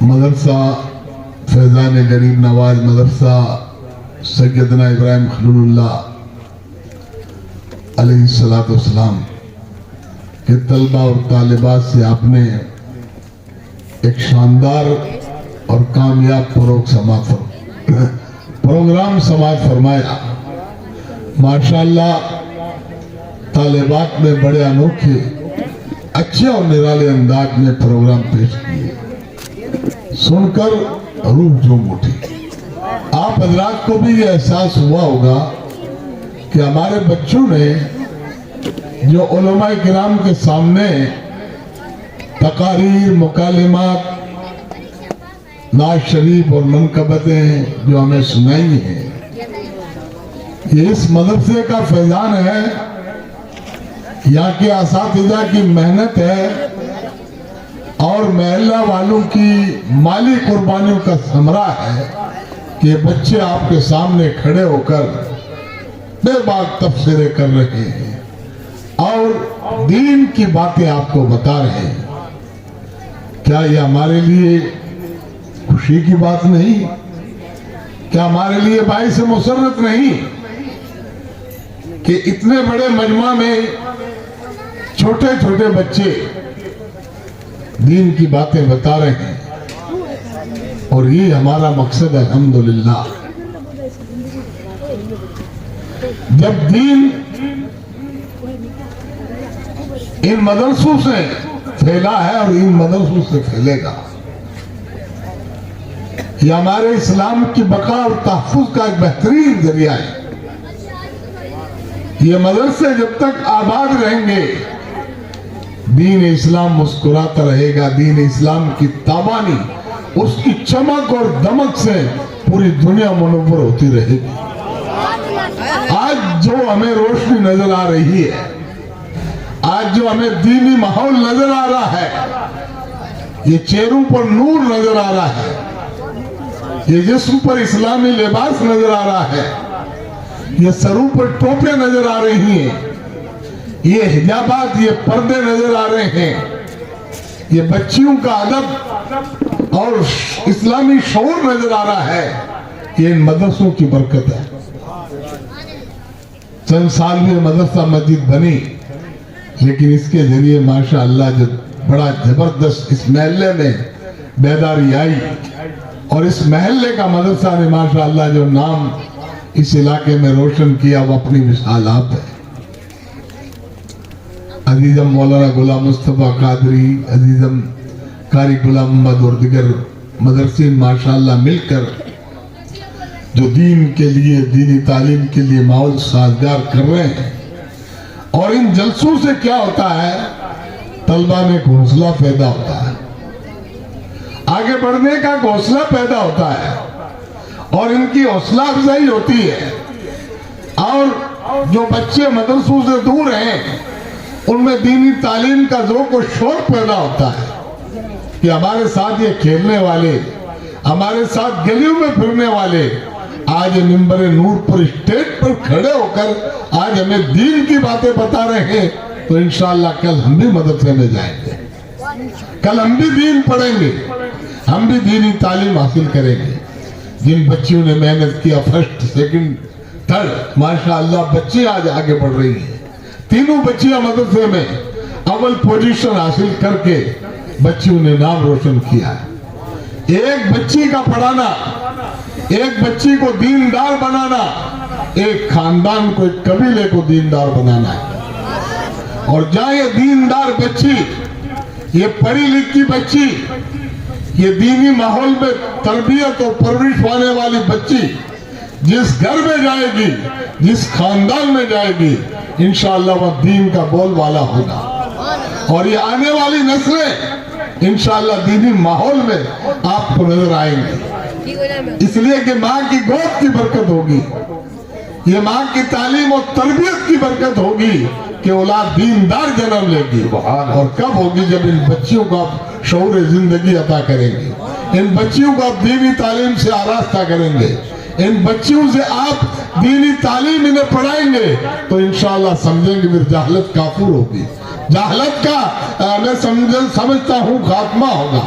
मदरसा फैज़ान गरीब नवाज मदरसा सैयदना इब्राहिम खलीलुल्लाह अलैहिस्सलाम के तलबा और तालिबात से आपने एक शानदार और कामयाब प्रोग्राम समाज फरमाया। माशाअल्लाह तालिबात में बड़े अनोखे अच्छे और निराले अंदाज में प्रोग्राम पेश किए, सुनकर रूह झूम उठी। आप हजरात को भी ये एहसास हुआ होगा कि हमारे बच्चों ने जो उलमाए किराम के सामने तकारीर, मुकालिमात, नाज शरीफ और मनकबतें जो हमें सुनाई हैं, ये इस मदरसे का फैजान है, यहाँ के असातिज़ा की मेहनत है और महल्ला वालों की माली कुर्बानियों का समरा है कि ये बच्चे आपके सामने खड़े होकर बेबाक तफसीरें कर रहे हैं और दीन की बातें आपको बता रहे हैं। क्या ये हमारे लिए खुशी की बात नहीं? क्या हमारे लिए बाइस मुसर्रत नहीं कि इतने बड़े मजमा में छोटे छोटे बच्चे दीन की बातें बता रहे हैं और ये हमारा मकसद है। अल्हम्दुलिल्लाह, जब दीन इन मदरसों से फैला है और इन मदरसों से फैलेगा, ये हमारे इस्लाम की बका और तहफ़्फ़ुज़ का एक बेहतरीन जरिया है। ये मदरसे जब तक आबाद रहेंगे, दीन इस्लाम मुस्कुराता रहेगा। दीन इस्लाम की ताबानी, उसकी चमक और दमक से पूरी दुनिया मुनव्वर होती रहेगी। आज जो हमें रोशनी नजर आ रही है, आज जो हमें दीनी माहौल नजर आ रहा है, ये चेहरों पर नूर नजर आ रहा है, ये जिस्म पर इस्लामी लिबास नजर आ रहा है, ये सरों पर टोपे नजर आ रही हैं, ये हिजाबात, ये पर्दे नजर आ रहे हैं, ये बच्चियों का अदब और इस्लामी शऊर नजर आ रहा है, ये इन मदरसों की बरकत है। चंद साल में मदरसा मस्जिद बनी, लेकिन इसके जरिए माशाअल्लाह जो बड़ा जबरदस्त इस महल्ले में बेदारी आई और इस महल्ले का मदरसा ने माशाअल्लाह जो नाम इस इलाके में रोशन किया, वो अपनी मिसाल आप है। अजीजम मौलाना गुलाम मुस्तफा कादरी, अजीजम कारी गुलाम मोहम्मद और दिगर मदरसे माशाअल्लाह मिलकर जो दीन के लिए, दीनी तालीम के लिए माहौल साजगार कर रहे हैं। और इन जलसों से क्या होता है, तलबा में हौसला पैदा होता है, आगे बढ़ने का हौसला पैदा होता है और इनकी हौसला अफजाई होती है। और जो बच्चे मदरसों से दूर हैं, उनमें दीनी तालीम का ज़ौक़ और शौक़ पैदा होता है कि हमारे साथ ये खेलने वाले, हमारे साथ गलियों में फिरने वाले आज मिंबर नूर पर स्टेज पर खड़े होकर आज हमें दीन की बातें बता रहे हैं, तो इंशाअल्लाह कल हम भी मदरसे में जाएंगे, कल हम भी दीन पढ़ेंगे, हम भी दीनी तालीम हासिल करेंगे। जिन बच्चियों ने मेहनत किया, फर्स्ट, सेकंड, थर्ड, माशाअल्लाह बच्ची आज आगे बढ़ रही है। तीनों बच्चियां मदरसे में अव्वल पोजीशन हासिल करके बच्चियों ने नाम रोशन किया है। एक बच्ची का पढ़ाना, एक बच्ची को दीनदार बनाना, एक खानदान को, एक कबीले को दीनदार बनाना है। और जहां ये दीनदार बच्ची, ये पढ़ी लिखी बच्ची, ये दीनी माहौल में तरबियत और परवरिश पाने वाली बच्ची जिस घर में जाएगी, जिस खानदान में जाएगी, इंशाअल्लाह वह दीन का बोलबाला होगा। और ये आने वाली नस्लें इंशाअल्लाह दीनी माहौल में आपको नजर आएंगी, इसलिए कि माँ की गोद की बरकत होगी, ये माँ की तालीम और तरबियत की बरकत होगी कि औलाद दीनदार जन्म लेगी। और कब होगी? जब इन बच्चियों को आप शऊर जिंदगी अता करेंगे, इन बच्चियों को आप दीनी तालीम से आरास्ता करेंगे, ان بچیوں سے آپ دینی تعلیم انہیں پڑھائیں گے تو انشاءاللہ سمجھیں گے پھر جہالت کافر ہوگی، جہالت کا میں سمجھتا ہوں خاتمہ ہوگا۔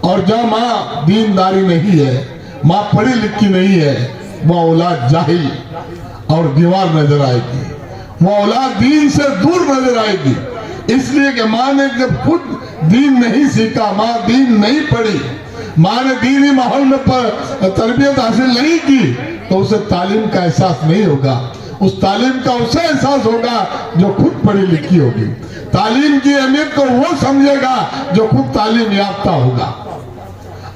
اور جہاں ماں دینداری نہیں ہے، ماں پڑھی لکھی نہیں ہے، وہ اولاد جاہل اور دیوار نظر آئے گی، وہ اولاد دین سے دور نظر آئے گی۔ اس لیے کہ ماں نے جب خود دین نہیں سیکھا، ماں دین نہیں پڑھی، ماں نے دینی ماحول میں تربیت حاصل نہیں کی تو اسے تعلیم کا احساس نہیں ہوگا۔ اس تعلیم کا اسے احساس ہوگا جو خود پڑھی لکھی ہوگی۔ تعلیم کی اہمیت کو وہ سمجھے گا جو خود تعلیم یافتہ ہوگا۔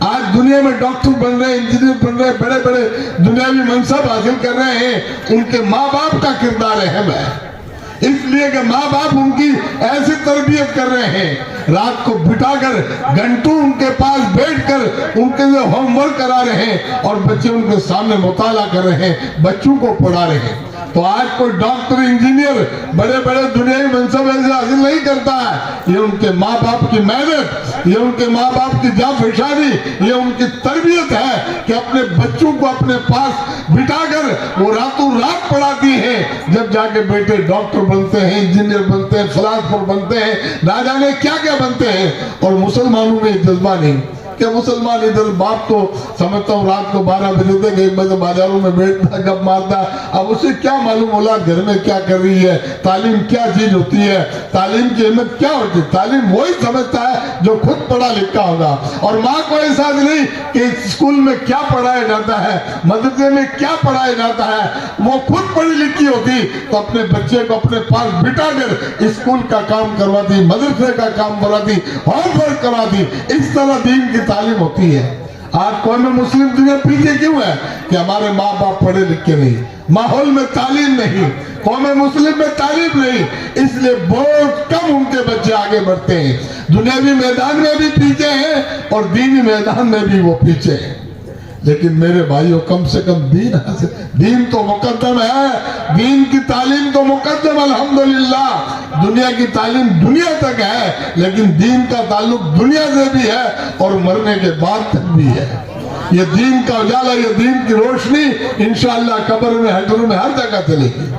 آج دنیا میں ڈاکٹر بن رہے ہیں، انجینئر بن رہے ہیں، بڑے بڑے دنیاوی منصب حاصل کر رہے ہیں، ان کے ماں باپ کا کردار اہم ہے۔ اس لیے کہ ماں باپ ان کی ایسی تربیت کر رہے ہیں، رات کو بٹھا کر گھنٹوں ان کے پاس بیٹھ کر ان کے لیے ہوم ورک کرا رہے ہیں اور بچے ان کے سامنے مطالعہ کر رہے ہیں، بچوں کو پڑھا رہے ہیں۔ تو آج کوئی ڈاکٹر انجینئر بڑے بڑے دنیاوی منصب ایسے حاصل نہیں کرتا ہے، یہ ان کے ماں باپ کی محنت، یہ ان کے ماں باپ کی جانفشانی، یہ ان کی تربیت ہے کہ اپنے بچوں کو اپنے پاس بٹھا کر وہ راتوں رات پڑھاتی ہیں، جب جا کے بیٹے ڈاکٹر بنتے ہیں، انجینئر بنتے ہیں، فلاسفر بنتے ہیں، نہ جانے کیا کیا بنتے ہیں۔ اور مسلمانوں میں یہ جذبہ نہیں کہ مسلمان ادھر باپ تو سمجھتا ہوں رات کو 12 بجے تک 1 بجے بازاروں میں بیٹھتا گپ مارتا، اب اسے کیا معلوم اولاد گھر میں کیا کر رہی ہے، تعلیم کیا چیز ہوتی ہے، تعلیم کی اہمیت کیا ہوتی ہے۔ تعلیم وہی سمجھتا ہے جو خود پڑھا لکھا ہوگا۔ اور ماں کو احساس نہیں کہ اسکول میں کیا پڑھایا جاتا ہے، مدرسے میں کیا پڑھایا جاتا ہے، وہ خود پڑھی لکھی ہوتی تو اپنے بچے کو اپنے پاس بٹھا کر اسکول کا کام کرواتی، مدرسے کا کام کرواتی، ہوم ورک کرواتی۔ اس طرح دین کی تعلیم ہوتی ہے۔ آج قوم مسلم دنیا پیچھے کیوں ہے کہ ہمارے ماں باپ پڑھے لکھے نہیں، ماحول میں تعلیم نہیں، قوم مسلم میں تعلیم نہیں، اس لیے بہت کم ان کے بچے آگے بڑھتے ہیں۔ دنیاوی میدان میں بھی پیچھے ہیں اور دینی میدان میں بھی وہ پیچھے ہیں۔ لیکن میرے بھائیوں کم سے کم دین تو مقدم ہے، دین کی تعلیم تو مقدم الحمدللہ۔ دنیا کی تعلیم دنیا تک ہے لیکن دین کا تعلق دنیا سے بھی ہے اور مرنے کے بعد تک بھی ہے۔ یہ دین کا اجالا، یہ دین کی روشنی انشاءاللہ قبر میں، حشر میں، ہر جگہ چلے گی۔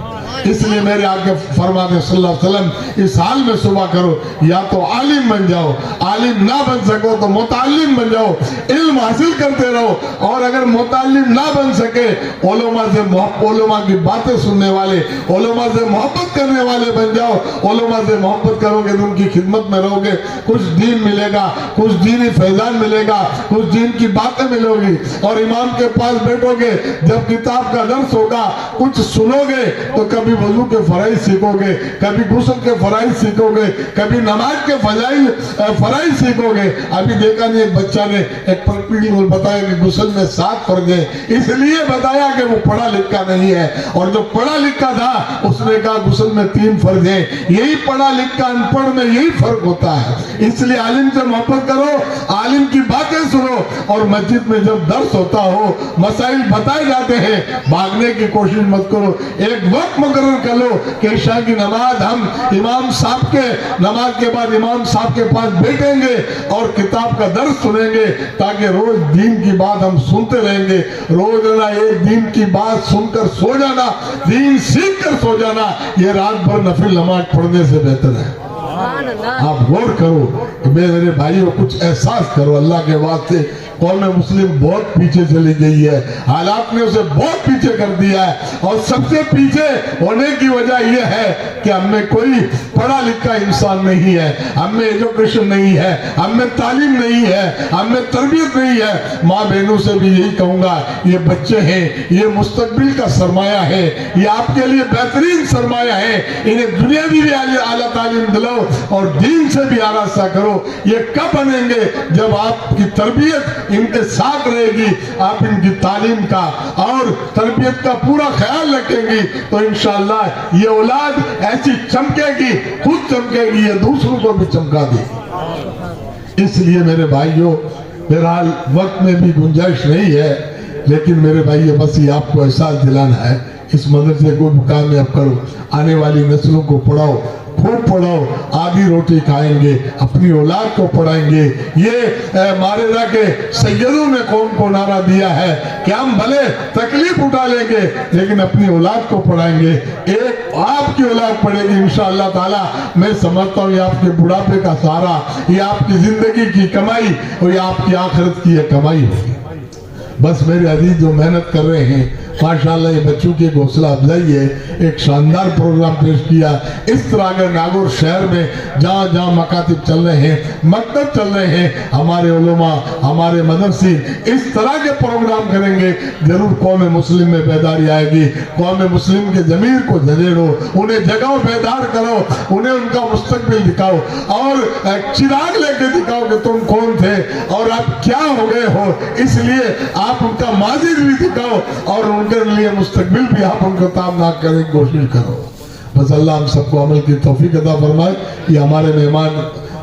اس لیے میرے آقا فرماتے صلی اللہ علیہ وسلم اس حال میں صبح کرو، یا تو عالم بن جاؤ، عالم نہ بن سکو تو متعلم بن جاؤ، علم حاصل کرتے رہو، اور اگر متعلم نہ بن سکے علماء کی باتیں سننے والے، علماء سے محبت کرنے والے بن جاؤ۔ علماء سے محبت کرو گے تو ان کی خدمت میں رہو گے، کچھ دین ملے گا، کچھ دینی فیضان ملے گا، کچھ دین کی باتیں ملو گی۔ اور امام کے پاس بیٹھو گے، جب کتاب کا درس ہوگا کچھ سنو گے تو کبھی وضو کے فرائض سیکھو گے، کبھی غسل کے فرائض سیکھو گے، کبھی نماز کے فرائض سیکھو گے۔ ابھی دیکھا نہیں ایک بچہ نے ایک پریکٹیکل بتایا کہ غسل میں 7 فرض ہیں، اس لیے بتایا کہ وہ پڑھا لکھا نہیں ہے، اور جو پڑھا لکھا تھا اس نے کہا غسل میں 3 فرض ہیں۔ یہی پڑھا لکھا ان پڑھ میں یہی فرق ہوتا ہے۔ اس لیے عالم سے محبت کرو، عالم کی باتیں سنو، اور مسجد میں جب درس ہوتا ہو، مسائل بتائے جاتے ہیں، بھاگنے کی کوشش مت کرو۔ ایک وقت مقرر کر لو کہ عشاء کی نماز ہم امام صاحب کے نماز کے بعد امام صاحب کے پاس بیٹھیں گے اور کتاب کا درس سنیں گے، تاکہ روز دین کی بات ہم سنتے رہیں گے۔ روزانہ ایک دین کی بات سن کر سو جانا، دین سیکھ کر سو جانا، یہ رات بھر نفل نماز پڑھنے سے بہتر ہے۔ آپ غور کرو کہ میرے بھائیوں کچھ احساس کرو اللہ کے واسطے۔ قوم مسلم بہت پیچھے چلی گئی ہے، حالات نے اسے بہت پیچھے کر دیا ہے، اور سب سے پیچھے ہونے کی وجہ یہ ہے کہ ہم میں کوئی پڑھا لکھا انسان نہیں ہے، ہم میں ایجوکیشن نہیں ہے، ہم میں تعلیم نہیں ہے، ہم میں تربیت نہیں ہے۔ ماں بہنوں سے بھی یہی کہوں گا، یہ بچے ہیں، یہ مستقبل کا سرمایہ ہے، یہ آپ کے لیے بہترین سرمایہ ہے۔ انہیں دنیاوی بھی اعلیٰ تعلیم دلاؤ اور دین سے بھی آراستہ کرو۔ یہ کب بنیں گے جب آپ کی تربیت ان کے ساتھ رہے گی، آپ ان کی تعلیم کا اور تربیت کا پورا خیال رکھیں گی تو انشاءاللہ یہ اولاد ایسی چمکے گی، خود چمکے گی، یہ دوسروں کو بھی چمکا دے گی۔ اس لیے میرے بھائیوں، بہرحال وقت میں بھی گنجائش نہیں ہے، لیکن میرے بھائیوں بس یہ آپ کو احساس دلانا ہے، اس مدرسے کو کامیاب کرو، آنے والی نسلوں کو پڑھاؤ، खूब पढ़ो, आधी रोटी खाएंगे, अपनी औलाद को पढ़ाएंगे। ये मारेरा के सैयदों ने कौम को नारा दिया है कि हम भले तकलीफ उठा लेंगे लेकिन अपनी औलाद को पढ़ाएंगे। एक आपकी औलाद पढ़ेगी इंशाअल्लाह ताला। मैं समझता हूँ ये आपके बुढ़ापे का सहारा, ये आपकी जिंदगी की कमाई और ये आपकी आखिरत की ये कमाई होगी। बस मेरे अजीज जो मेहनत कर रहे हैं माशाअल्लाह, ये बच्चों की एक हौसला अफजाई है। एक शानदार प्रोग्राम पेश किया। इस तरह अगर नागौर शहर में जहाँ जहाँ मकातिब चल रहे हैं, मकतब चल रहे हैं, हमारे उलमा, हमारे मदरसी इस तरह के प्रोग्राम करेंगे, जरूर कौम मुस्लिम में बेदारी आएगी। कौम मुस्लिम के जमीर को झंझेड़ो, उन्हें जगाओ, बेदार करो, उन्हें उनका मुस्तकबिल दिखाओ और चिराग लेके दिखाओ कि तुम कौन थे और आप क्या हो गए हो। इसलिए आप उनका माजी भी दिखाओ और उनके लिए मुस्तकबिल भी आप उनको ताबनाक करने की कोशिश करो। बस अल्लाह हम सबको अमल की तौफीक अता फरमाए। ये हमारे मेहमान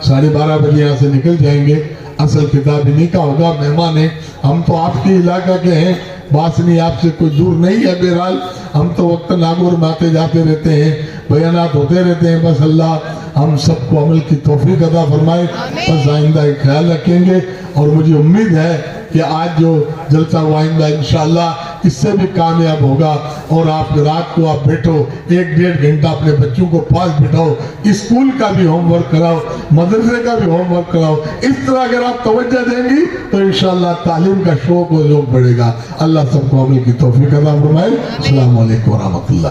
12:30 बजे यहाँ से निकल जाएंगे। असल किताब इन्हीं का होगा, मेहमान है। हम तो आपके इलाका के हैं, बासनी आपसे कोई दूर नहीं है। बहरहाल हम तो वक्त नागौर में आते जाते रहते हैं, बयानात होते रहते हैं। बस अल्लाह हम सबको अमल की तौफीक अता फरमाए। बस आइंदा एक ख्याल रखेंगे और मुझे उम्मीद है कि आज जो जलसा हुआ आइंदा इंशाअल्लाह इससे भी कामयाब होगा। और आप रात को आप बैठो, 1-1.5 घंटा अपने बच्चों को पास बिठाओ, स्कूल का भी होमवर्क कराओ, मदरसे का भी होमवर्क कराओ। इस तरह अगर आप तवज्जो देंगी तो इंशाअल्लाह तालीम का शौक और ज़ौक़ बढ़ेगा। अल्लाह सबको अमल की तौफीक अता फरमाए। अस्सलामु अलैकुम व रहमतुल्लाह।